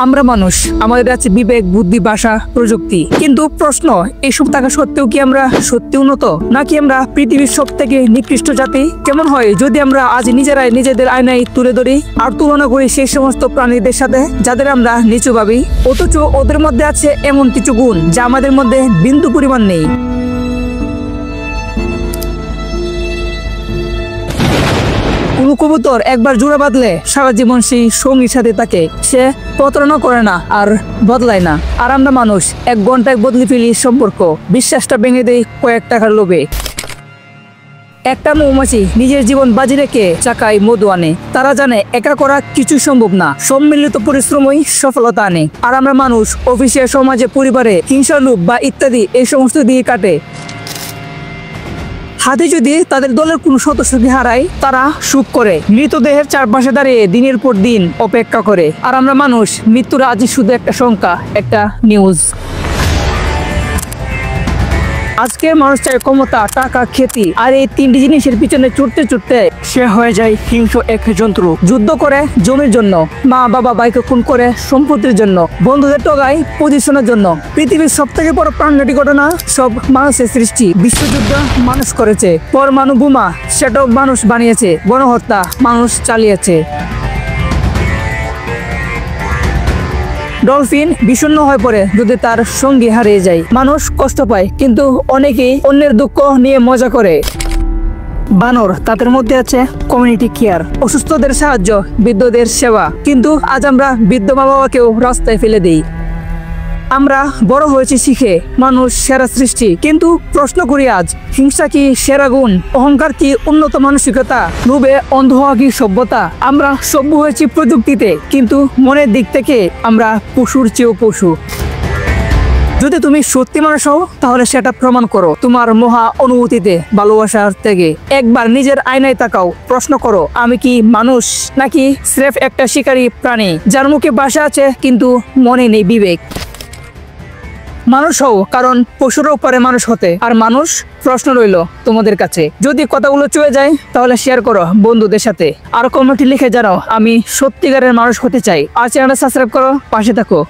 আমরা মানুষ, আমাদের আছে বিবেক, বুদ্ধি, ভাষা, প্রযুক্তি, কিন্তু প্রশ্ন এইসব থাকা সত্ত্বেও কি আমরা সত্যি উন্নত, নাকি আমরা পৃথিবীর সব থেকে নিকৃষ্ট জাতি? কেমন হয় যদি আমরা আজ নিজেরাই নিজেদের আয়নায় তুলে ধরি আর তুলনা করি সেই সমস্ত প্রাণীদের সাথে যাদের আমরা নিচু ভাবি, অথচ ওদের মধ্যে আছে এমন কিছু গুণ যা আমাদের মধ্যে বিন্দু পরিমাণ নেই। কোনো কবুতর একবার জোড়া বাঁধলে সারা জীবন সেই সঙ্গীর সাথে থাকে, সে প্রতারণা করে না আর বদলায় না। আর আমরা মানুষ 1 ঘন্টায় বদলে ফেলি সম্পর্ক, বিশ্বাসটা ভেঙে দেয় কয়েক টাকার লোভে। একটা মৌমাছি নিজের জীবন বাজি রেখে চাকায় মধু আনে। তারা জানে একা করা কিছু সম্ভব না, সম্মিলিত পরিশ্রমই সফলতা আনে। আর আমরা মানুষ অফিসে, সমাজে, পরিবারে হিংসা, লোভ বা ইত্যাদি এই সমস্ত দিয়ে কাটে। হাতে যদি তাদের দলের কোনো সদস্যকে হারায়, তারা সুখ করে, মৃতদেহের চারপাশে দাঁড়িয়ে দিনের পর দিন অপেক্ষা করে। আর আমরা মানুষ, মৃত্যুর আজ শুধু একটা সংখ্যা, একটা নিউজ। আজকের মানুষ চায় ক্ষমতা, টাকা, খ্যাতি, আর এই 3টি জিনিসের পিছনে ছুটতে ছুটতে সে হয়ে যায় হিংস্র এক যন্ত্র। যুদ্ধ করে জমির জন্য, মা বাবা ভাইকে খুন করে সম্পত্তির জন্য, বন্ধুদের টগায় পজিশনের জন্য। পৃথিবীর সব থেকে বড় প্রাণঘাতী ঘটনা সব মানুষের সৃষ্টি। বিশ্বযুদ্ধ মানুষ করেছে, পরমাণু বোমা সেটাও মানুষ বানিয়েছে, গণহত্যা মানুষ চালিয়েছে। ডলফিন বিষণ্ণ হয়ে পড়ে যদি তার সঙ্গী হারিয়ে যায়। মানুষ কষ্ট পায়, কিন্তু অনেকেই অন্যের দুঃখ নিয়ে মজা করে। বানর, তাদের মধ্যে আছে কমিউনিটি কেয়ার, অসুস্থদের সাহায্য, বৃদ্ধদের সেবা। কিন্তু আজ আমরা বৃদ্ধ মা বাবাকেও রাস্তায় ফেলে দিই। আমরা বড় হয়েছি শিখে মানুষ সেরা সৃষ্টি, কিন্তু প্রশ্ন করি আজ, হিংসা কি সেরা গুণ? অহংকার কি উন্নত মানসিকতা? লোভে অন্ধ হওয়া কি সভ্যতা? আমরা সভ্য হয়েছি প্রযুক্তিতে, কিন্তু মনের দিক থেকে আমরা পশুর চেয়েও পশু। যদি তুমি সত্যি মানুষ হও, তাহলে সেটা প্রমাণ করো তোমার মহা অনুভূতিতে, ভালোবাসার থেকে। একবার নিজের আয়নায় তাকাও, প্রশ্ন করো, আমি কি মানুষ, নাকি স্রেফ একটা শিকারী প্রাণী যার মুখে ভাষা আছে কিন্তু মনে নেই বিবেক? মানুষ হও, কারণ পশুরও পারে মানুষ হতে। আর মানুষ, প্রশ্ন রইল তোমাদের কাছে, যদি কথাগুলো চলে যায় তাহলে শেয়ার করো বন্ধুদের সাথে, আর কমেন্টে লিখে জানাও আমি সত্যিকারের মানুষ হতে চাই। আর চ্যানেলটা সাবস্ক্রাইব করো, পাশে থাকো।